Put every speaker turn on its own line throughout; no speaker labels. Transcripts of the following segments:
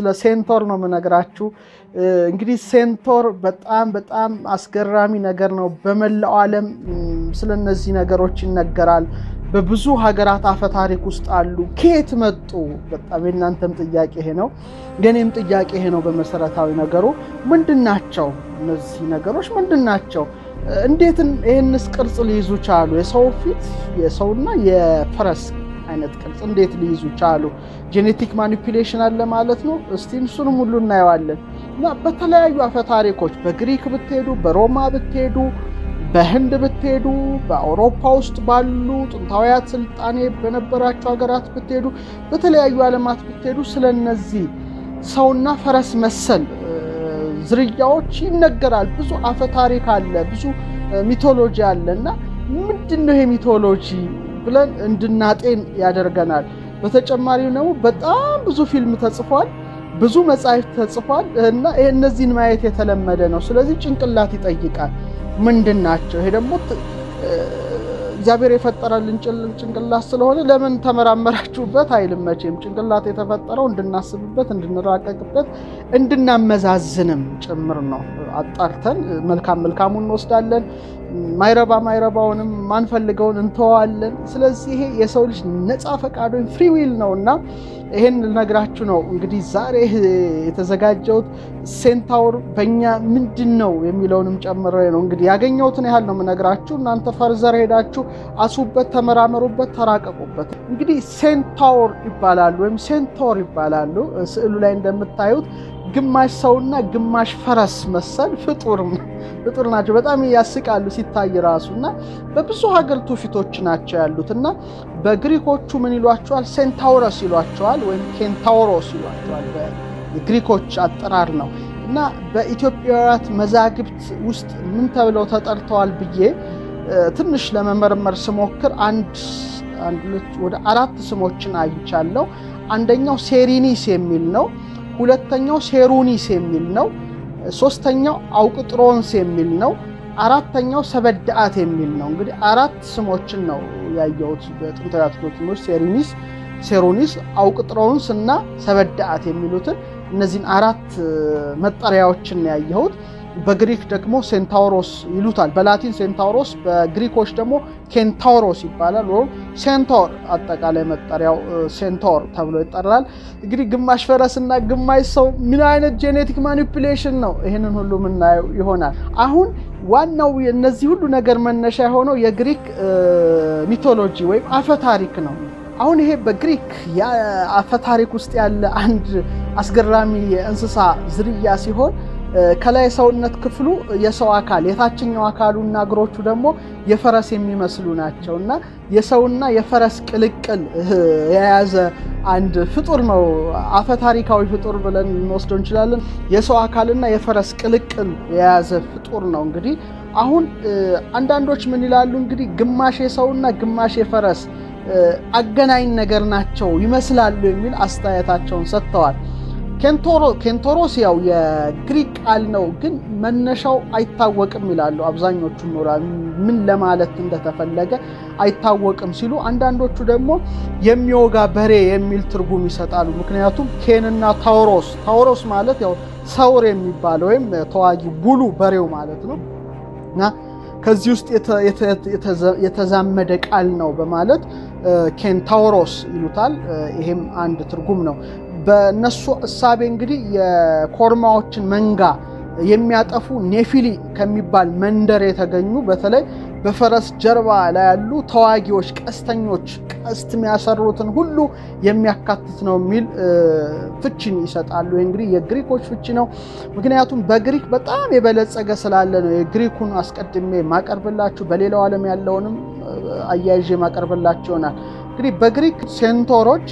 ለሴንቶር ነው መነግራችሁ እንግዲህ ሴንቶር በጣም አስገራሚ ነገር ነው በመላው ዓለም ስለነዚህ ነገሮች ይነገራል በብዙ ሀገራት አፈ ታሪክ ውስጥ አሉ ከየት መጡ በጣም እናንተም ጥያቄ ይሄ ነው ገኔም ጥያቄ ይሄ ነው በመሰረታዊ ነገሩ ምንድናቸው እነዚህ ነገሮች ምንድናቸው እንዴት ይሄንስ ቅርጽ ሊይዙ ቻሉ የሰው ፊት የሰውና የፈረስ አይነት ቅርጽ እንዴት ሊይዙ ቻሉ ጄኔቲክ ማኒፑሌሽን አለ ማለት ነው እስቲ እሱንም ሁሉ እናየዋለን እና በተለያዩ አፈ ታሪኮች በግሪክ ብትሄዱ በሮማ ብትሄዱ በህንድ ብትሄዱ በአውሮፓ ውስጥ ባሉ ጥንታዊያት ስልጣኔ በነበራቸው ሀገራት ብትሄዱ በተለያዩ ዓለማት ብትሄዱ ስለነዚህ ሰውና ፈረስ መሰል ዝርያዎች ይነገራል ብዙ አፈ ታሪክ አለ ብዙ ሚቶሎጂ አለና ምንድነው ይሄ ሚቶሎጂ ብለን እንድናጤን ያደርገናል በተጨማሪው ነው በጣም ብዙ ፊልም ተጽፏል ብዙ መጻሕፍት ተጽፏል እና እነዚህን ማየት የተለመደ ነው ስለዚህ ጭንቅላት ይጠይቃል ምንድናቸው ይሄ ደግሞ እግዚአብሔር የፈጠረልን ጭንቅላት ስለሆነ ለምን ተመራመራችሁበት አይልም መቼም ጭንቅላት የተፈጠረው እንድናስብበት እንድንራቀቅበት እንድናመዛዝንም ጭምር ነው አጣርተን መልካሙን እንወስዳለን ማይረባውንም ማንፈልገውን እንተዋለን ስለዚህ ይሄ የሰው ልጅ ነፃ ፈቃድ ወይ ፍሪ ዊል ነውና ይሄን ልነግራችሁ ነው እንግዲህ ዛሬ የተዘጋጀውት ሴንታውር በእኛ ምንድነው የሚለውንም ጨምሮ ነው እንግዲህ ያገኘሁትን ያህል ነው የምነግራችሁ እናንተ ፈርዘር ሄዳችሁ አሱበት ተመራመሩበት ተራቀቁበት እንግዲህ ሴንታውር ይባላሉ ወይም ሴንቶር ይባላሉ ስዕሉ ላይ እንደምታዩት ግማሽ ሰውና ግማሽ ፈረስ መሰል ፍጡር ናቸው በጣም ያስቃሉ ሲታይ ራሱና በብዙ ሀገር ትውፊቶች ናቸው ያሉትና በግሪኮቹ ምን ይሏቸዋል ሴንታውረስ ይሏቸዋል ወይም ኬንታውሮስ ይሏቸዋል በግሪኮች አጠራር ነው እና በኢትዮጵያውያን መዛግብት ውስጥ ምን ተብለው ተጠርተዋል ብዬ ትንሽ ለመመርመር ስሞክር ወደ 4 ስሞችን አይቻለሁ አንደኛው ሴሪኒስ የሚል ነው ሁለተኛው ሴሩኒስ የሚል ነው ሶስተኛው አውቅጥሮንስ የሚል ነው አራተኛው ሰበዳአት የሚል ነው እንግዲህ 4 ስሞችን ነው ያየሁት በጥንታዊት ዶክመንቶች ሴሪኒስ ሴሩኒስ አውቅጥሮንስ እና ሰበዳአት የሚሉትን እነዚህን 4 መጠሪያዎችን ያየሁት በግሪክ ደግሞ ሴንታውሮስ ይሉታል በላቲን ሴንታውሮስ በግሪኮች ደግሞ ኬንታውሮስ ይባላል ወይ ሴንቶር አጠቃላይ መጠሪያው ሴንቶር ተብሎ ይጠራል እንግዲህ ግማሽ ፈረስና ግማሽ ሰው ምን አይነት ጄኔቲክ ማኒፑሌሽን ነው ይሄንን ሁሉ ምናየው ይሆናል አሁን ዋናው የነዚህ ሁሉ ነገር መነሻ ሆነው የግሪክ ሚቶሎጂ ወይ አፈ ታሪክ ነው አሁን ይሄ በግሪክ የአፈ ታሪክ ውስጥ ያለ አንድ አስገራሚ የእንስሳ ዝርያ ሲሆን ከላይ ሰውነት ክፍሉ የሰው አካል የታችኛው አካሉና እግሮቹ ደግሞ የፈረስ የሚመስሉ ናቸውና የሰውና የፈረስ ቅልቅል የያዘ አንድ ፍጡር ነው አፈ ታሪካዊ ፍጡር ብለን እንወስደው እንችላለን የሰው አካልና የፈረስ ቅልቅል የያዘ ፍጡር ነው እንግዲህ አሁን አንዳንዶች ምን ይላሉ እንግዲህ ግማሽ የሰውና ግማሽ የፈረስ አገናኝ ነገር ናቸው ይመስላሉ የሚል አስተያየታቸውን ሰጥተዋል ኬንቶሮስ ያው የግሪክ ቃል ነው ግን መነሻው አይታወቅም ይላሉ አብዛኞቹ ምን ለማለት እንደተፈለገ አይታወቅም ሲሉ አንዳንዶቹ ደግሞ የሚወጋ በሬ የሚል ትርጉም ይሰጣሉ ምክንያቱም ኬንና ታውሮስ ማለት ያው ሰውር የሚባለው ወይም ተዋጊ ቡሉ በሬው ማለት ነው እና ከዚህ ውስጥ የተዛመደ ቃል ነው በማለት ኬንታውሮስ ይሉታል ይሄም አንድ ትርጉም ነው በእነሱ እሳቤ እንግዲህ የኮርማዎችን መንጋ የሚያጠፉ ኔፊሊ ከሚባል መንደር የተገኙ በተለይ በፈረስ ጀርባ ላይ ያሉ ተዋጊዎች ቀስተኞች ቀስት የሚያሰሩትን ሁሉ የሚያካትት ነው የሚል ፍቺን ይሰጣሉ እንግዲህ የግሪኮች ፍቺ ነው ምክንያቱም በግሪክ በጣም የበለጸገ ስላለ ነው የግሪኩን አስቀድሜ ማቀርብላችሁ በሌላው ዓለም ያለውንም አያይዤ ማቀርብላችሁናል እንግዲህ በግሪክ ሴንቶሮች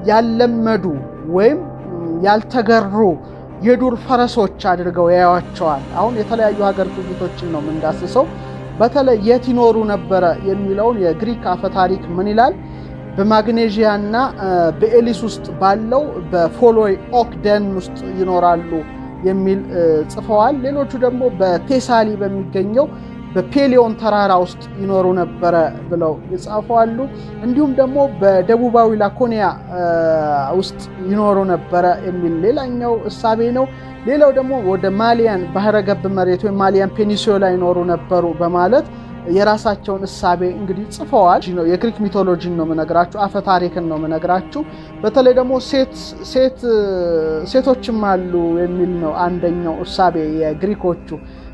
ያለመዱ ወይም ያልተገሩ የዱር ፈረሶች አድርገው ያያቸዋል አሁን የተለያዩ ሀገር ትውፊቶችን ነው ምንዳስሰው በተለይ የት ይኖሩ ነበር የሚለውን የግሪክ አፈ ታሪክ ምን ይላል በማግኔዥያና በኤሊስ ውስጥ ባለው በፎሎይ ኦክ ደን ውስጥ ይኖራሉ የሚል ጽፈዋል ሌሎቹ ደግሞ በቴሳሊ በሚገኘው በፔሊዮን ተራራ ውስጥ ይኖሩ ነበረ ብለው ይጻፋሉ። እንዲሁም ደግሞ በደቡባዊ ላኮኒያ ውስጥ ይኖሩ ነበረ የሚል ሌላኛው እሳቤ ነው። ሌላው ደግሞ ወደ ማሊያን ባህረ ገብ መሬት ወይም ማሊያን ፔኒንሱላ ይኖሩ ነበሩ በማለት የራሳቸውን እሳቤ እንግዲህ ጽፈዋል። የግሪክ ሚቶሎጂን ነው የምነግራችሁ፣ አፈ ታሪክን ነው የምነግራችሁ። በተለይ ደግሞ ሴቶችም አሉ የሚል ነው አንደኛው እሳቤ የግሪኮቹ።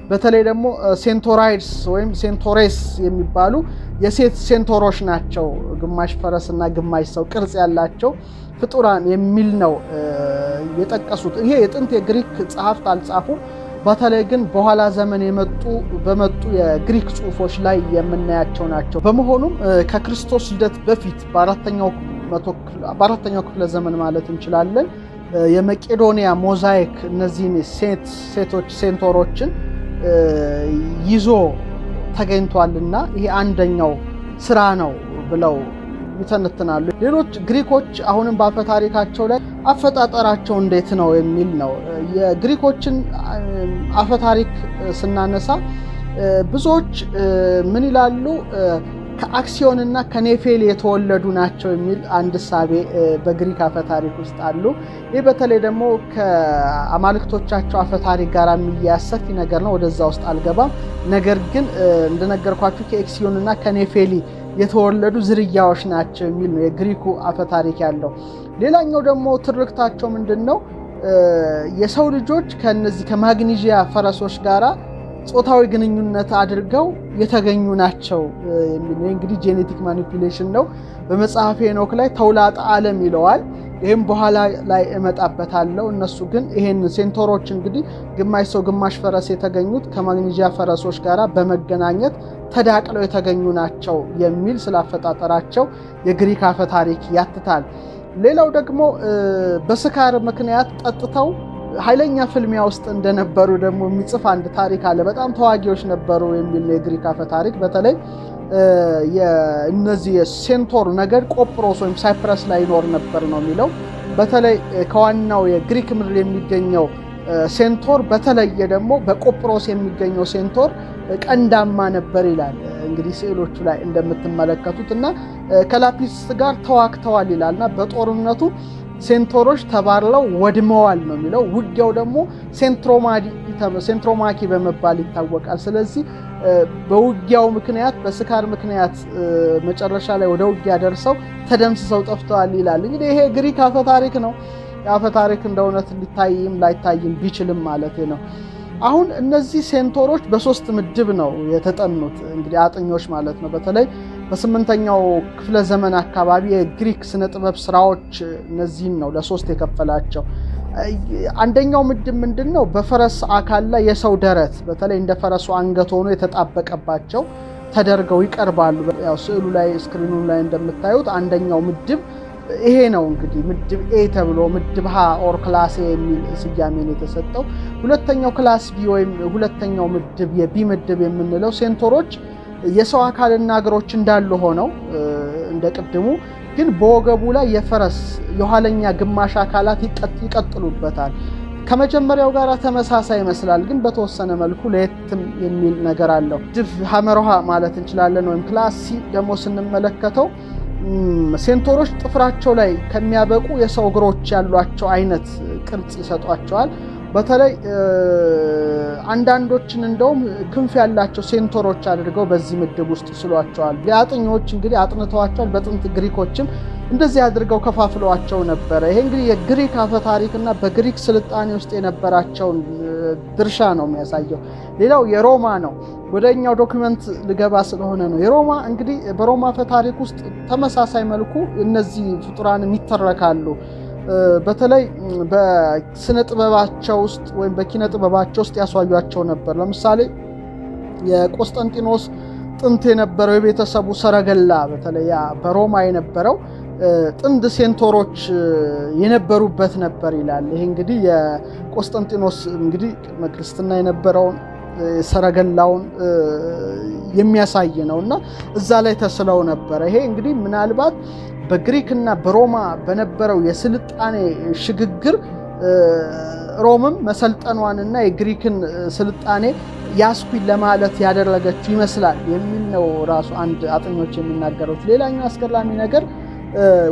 በተለይ ደግሞ ሴንቶራይድስ ወይም ሴንቶሬስ የሚባሉ የሴት ሴንቶሮች ናቸው፣ ግማሽ ፈረስና ግማሽ ሰው ቅርጽ ያላቸው ፍጡራን የሚል ነው የጠቀሱት። ይሄ የጥንት የግሪክ ጸሐፍት አልጻፉም። በተለይ ግን በኋላ ዘመን በመጡ የግሪክ ጽሑፎች ላይ የምናያቸው ናቸው። በመሆኑም ከክርስቶስ ልደት በፊት በአራተኛው ክፍለ ዘመን ማለት እንችላለን የመቄዶንያ ሞዛይክ እነዚህን ሴቶች ሴንቶሮችን ይዞ ተገኝቷልና ይሄ አንደኛው ስራ ነው ብለው ይተነትናሉ። ሌሎች ግሪኮች አሁንም በአፈ ታሪካቸው ላይ አፈጣጠራቸው እንዴት ነው የሚል ነው። የግሪኮችን አፈ ታሪክ ስናነሳ ብዙዎች ምን ይላሉ? ከአክሲዮንና ከኔፌል የተወለዱ ናቸው የሚል አንድ እሳቤ በግሪክ አፈ ታሪክ ውስጥ አሉ። ይህ በተለይ ደግሞ ከአማልክቶቻቸው አፈ ታሪክ ጋር የሚያያዝ ሰፊ ነገር ነው። ወደዛ ውስጥ አልገባም። ነገር ግን እንደነገርኳችሁ ከአክሲዮንና ከኔፌሊ የተወለዱ ዝርያዎች ናቸው የሚል ነው የግሪኩ አፈ ታሪክ ያለው። ሌላኛው ደግሞ ትርክታቸው ምንድነው? የሰው ልጆች ከነዚህ ከማግኒዥያ ፈረሶች ጋራ ጾታዊ ግንኙነት አድርገው የተገኙ ናቸው የሚል ነው። እንግዲህ ጄኔቲክ ማኒፑሌሽን ነው። በመጽሐፈ ሄኖክ ላይ ተውላጠ ዓለም ይለዋል። ይህም በኋላ ላይ እመጣበታለሁ። እነሱ ግን ይሄን ሴንቶሮች እንግዲህ ግማሽ ሰው ግማሽ ፈረስ የተገኙት ከማግኒዥያ ፈረሶች ጋራ በመገናኘት ተዳቅለው የተገኙ ናቸው የሚል ስላፈጣጠራቸው የግሪክ አፈ ታሪክ ያትታል። ሌላው ደግሞ በስካር ምክንያት ጠጥተው ኃይለኛ ፍልሚያ ውስጥ እንደነበሩ ደግሞ የሚጽፍ አንድ ታሪክ አለ። በጣም ተዋጊዎች ነበሩ የሚል ነው የግሪክ አፈ ታሪክ። በተለይ እነዚህ የሴንቶር ነገድ ቆጵሮስ ወይም ሳይፕረስ ላይ ይኖር ነበር ነው የሚለው። በተለይ ከዋናው የግሪክ ምድር የሚገኘው ሴንቶር በተለየ ደግሞ በቆጵሮስ የሚገኘው ሴንቶር ቀንዳማ ነበር ይላል። እንግዲህ ስዕሎቹ ላይ እንደምትመለከቱት እና ከላፒስ ጋር ተዋግተዋል ይላልና በጦርነቱ ሴንቶሮች ተባርለው ወድመዋል ነው የሚለው። ውጊያው ደግሞ ሴንትሮማኪ በመባል ይታወቃል። ስለዚህ በውጊያው ምክንያት በስካር ምክንያት መጨረሻ ላይ ወደ ውጊያ ደርሰው ተደምስሰው ጠፍተዋል ይላል። እንግዲህ ይሄ ግሪክ አፈ ታሪክ ነው። የአፈ ታሪክ እንደ እውነት ሊታይም ላይታይም ቢችልም ማለት ነው። አሁን እነዚህ ሴንቶሮች በሶስት ምድብ ነው የተጠኑት እንግዲህ አጥኞች ማለት ነው። በተለይ በ8ኛው ክፍለ ዘመን አካባቢ የግሪክ ስነ ጥበብ ስራዎች እነዚህን ነው ለሶስት የከፈላቸው። አንደኛው ምድብ ምንድነው? በፈረስ አካል ላይ የሰው ደረት በተለይ እንደ ፈረሱ አንገት ሆኖ የተጣበቀባቸው ተደርገው ይቀርባሉ። ያው ስዕሉ ላይ ስክሪኑ ላይ እንደምታዩት አንደኛው ምድብ ይሄ ነው እንግዲህ ምድብ ኤ ተብሎ ምድብ ሀ ኦር ክላስ ኤ የሚል ስያሜ ነው የተሰጠው። ሁለተኛው ክላስ ቢ ወይም ሁለተኛው ምድብ የቢ ምድብ የምንለው ሴንቶሮች የሰው አካልና እግሮች እንዳሉ ሆነው እንደቀድሙ ግን በወገቡ ላይ የፈረስ የኋለኛ ግማሽ አካላት ይቀጥሉበታል። ከመጀመሪያው ጋር ተመሳሳይ ይመስላል፣ ግን በተወሰነ መልኩ ለየትም የሚል ነገር አለው። ምድብ ሐመሮሃ ማለት እንችላለን። ወይም ክላስ ሲ ደግሞ ስንመለከተው ሴንቶሮች ጥፍራቸው ላይ ከሚያበቁ የሰው እግሮች ያሏቸው አይነት ቅርጽ ይሰጧቸዋል። በተለይ አንዳንዶችን እንደውም ክንፍ ያላቸው ሴንቶሮች አድርገው በዚህ ምድብ ውስጥ ስሏቸዋል። የአጥኞች እንግዲህ አጥንተዋቸዋል። በጥንት ግሪኮችም እንደዚህ አድርገው ከፋፍለዋቸው ነበረ። ይሄ እንግዲህ የግሪክ አፈ ታሪክና በግሪክ ስልጣኔ ውስጥ የነበራቸውን ድርሻ ነው የሚያሳየው። ሌላው የሮማ ነው። ወደኛው ዶክመንት ልገባ ስለሆነ ነው። የሮማ እንግዲህ በሮማ አፈ ታሪክ ውስጥ ተመሳሳይ መልኩ እነዚህ ፍጡራን ይተረካሉ። በተለይ በስነ ጥበባቸው ውስጥ ወይም በኪነ ጥበባቸው ውስጥ ያሳዩአቸው ነበር። ለምሳሌ የቆስጠንጢኖስ ጥንት የነበረው የቤተሰቡ ሰረገላ በተለይ በሮማ የነበረው ጥንድ ሴንቶሮች የነበሩበት ነበር ይላል። ይሄ እንግዲህ የቆስጠንጢኖስ እንግዲህ ክርስትና የነበረውን ሰረገላውን የሚያሳይ ነውና እዛ ላይ ተስለው ነበር። ይሄ እንግዲህ ምናልባት በግሪክና በሮማ በነበረው የስልጣኔ ሽግግር ሮምም መሰልጠኗንና የግሪክን ስልጣኔ ያስኩኝ ለማለት ያደረገችው ይመስላል የሚል ነው ራሱ አንድ አጥኞች የሚናገሩት። ሌላኛው አስገራሚ ነገር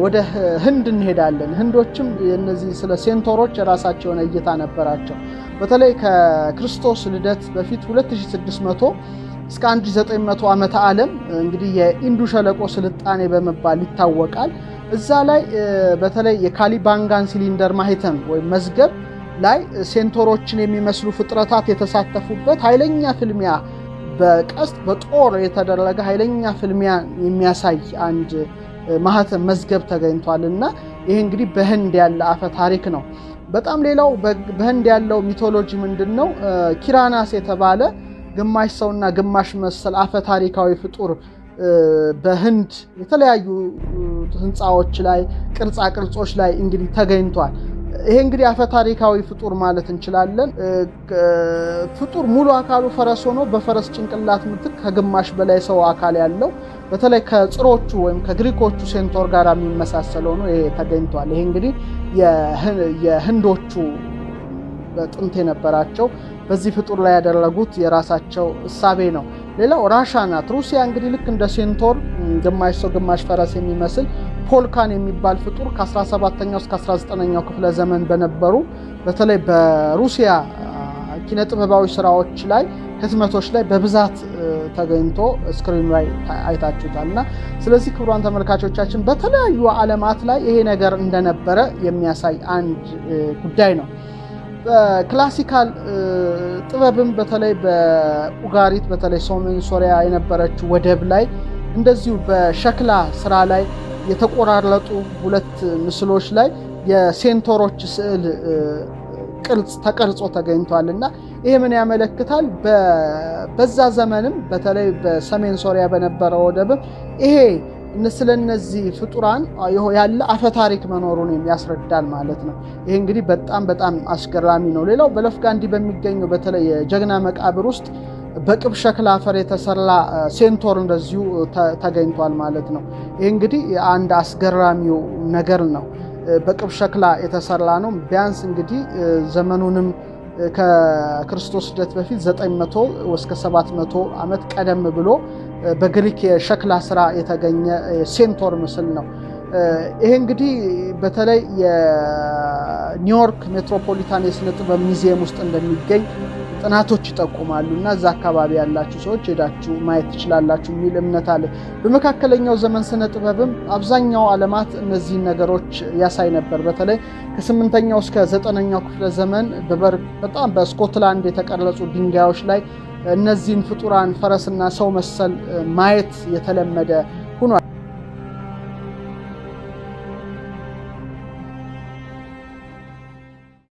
ወደ ህንድ እንሄዳለን። ህንዶችም እነዚህ ስለ ሴንቶሮች የራሳቸውን እይታ ነበራቸው። በተለይ ከክርስቶስ ልደት በፊት 2600 እስከ 1900 ዓመተ ዓለም እንግዲህ የኢንዱ ሸለቆ ስልጣኔ በመባል ይታወቃል። እዛ ላይ በተለይ የካሊባንጋን ሲሊንደር ማህተም ወይም መዝገብ ላይ ሴንቶሮችን የሚመስሉ ፍጥረታት የተሳተፉበት ኃይለኛ ፍልሚያ በቀስት በጦር የተደረገ ኃይለኛ ፍልሚያ የሚያሳይ አንድ ማህተም መዝገብ ተገኝቷልና ይሄ እንግዲህ በህንድ ያለ አፈ ታሪክ ነው። በጣም ሌላው በህንድ ያለው ሚቶሎጂ ምንድነው? ኪራናስ የተባለ ግማሽ ሰውና ግማሽ መሰል አፈ ታሪካዊ ፍጡር በህንድ የተለያዩ ህንፃዎች ላይ ቅርጻ ቅርጾች ላይ እንግዲህ ተገኝቷል። ይሄ እንግዲህ አፈ ታሪካዊ ፍጡር ማለት እንችላለን። ፍጡር ሙሉ አካሉ ፈረስ ሆኖ በፈረስ ጭንቅላት ምትክ ከግማሽ በላይ ሰው አካል ያለው በተለይ ከጽሮቹ ወይም ከግሪኮቹ ሴንቶር ጋር የሚመሳሰለው ነው። ይሄ ተገኝቷል። ይሄ እንግዲህ የህንዶቹ በጥንት የነበራቸው በዚህ ፍጡር ላይ ያደረጉት የራሳቸው እሳቤ ነው። ሌላው ራሻ ናት። ሩሲያ እንግዲህ ልክ እንደ ሴንቶር ግማሽ ሰው ግማሽ ፈረስ የሚመስል ፖልካን የሚባል ፍጡር ከ17ኛው እስከ 19ኛው ክፍለ ዘመን በነበሩ በተለይ በሩሲያ ኪነጥበባዊ ስራዎች ላይ ህትመቶች ላይ በብዛት ተገኝቶ ስክሪን ላይ አይታችሁታልና ስለዚህ ክቡራን ተመልካቾቻችን በተለያዩ ዓለማት ላይ ይሄ ነገር እንደነበረ የሚያሳይ አንድ ጉዳይ ነው። በክላሲካል ጥበብም በተለይ በኡጋሪት በተለይ ሰሜን ሶሪያ የነበረችው ወደብ ላይ እንደዚሁ በሸክላ ስራ ላይ የተቆራረጡ ሁለት ምስሎች ላይ የሴንቶሮች ስዕል ቅርጽ ተቀርጾ ተገኝቷልና ይሄ ምን ያመለክታል? በዛ ዘመንም በተለይ በሰሜን ሶሪያ በነበረው ወደብም ይሄ ስለነዚህ ፍጡራን ያለ አፈ ታሪክ መኖሩን ያስረዳል ማለት ነው። ይሄ እንግዲህ በጣም አስገራሚ ነው። ሌላው በለፍጋንዲ በሚገኘው በተለይ የጀግና መቃብር ውስጥ በቅብ ሸክላ አፈር የተሰራ ሴንቶር እንደዚሁ ተገኝቷል ማለት ነው። ይሄ እንግዲህ አንድ አስገራሚው ነገር ነው። በቅብ ሸክላ የተሰራ ነው። ቢያንስ እንግዲህ ዘመኑንም ከክርስቶስ ልደት በፊት 900 እስከ 700 ዓመት ቀደም ብሎ በግሪክ የሸክላ ስራ የተገኘ ሴንቶር ምስል ነው። ይሄ እንግዲህ በተለይ የኒውዮርክ ሜትሮፖሊታን የስነ ጥበብ ሙዚየም ውስጥ እንደሚገኝ ጥናቶች ይጠቁማሉ እና እዛ አካባቢ ያላችሁ ሰዎች ሄዳችሁ ማየት ትችላላችሁ የሚል እምነት አለ። በመካከለኛው ዘመን ስነ ጥበብም አብዛኛው ዓለማት እነዚህን ነገሮች ያሳይ ነበር። በተለይ ከ8ኛው እስከ 9ኛው ክፍለ ዘመን በጣም በስኮትላንድ የተቀረጹ ድንጋዮች ላይ እነዚህን ፍጡራን ፈረስና ሰው መሰል ማየት የተለመደ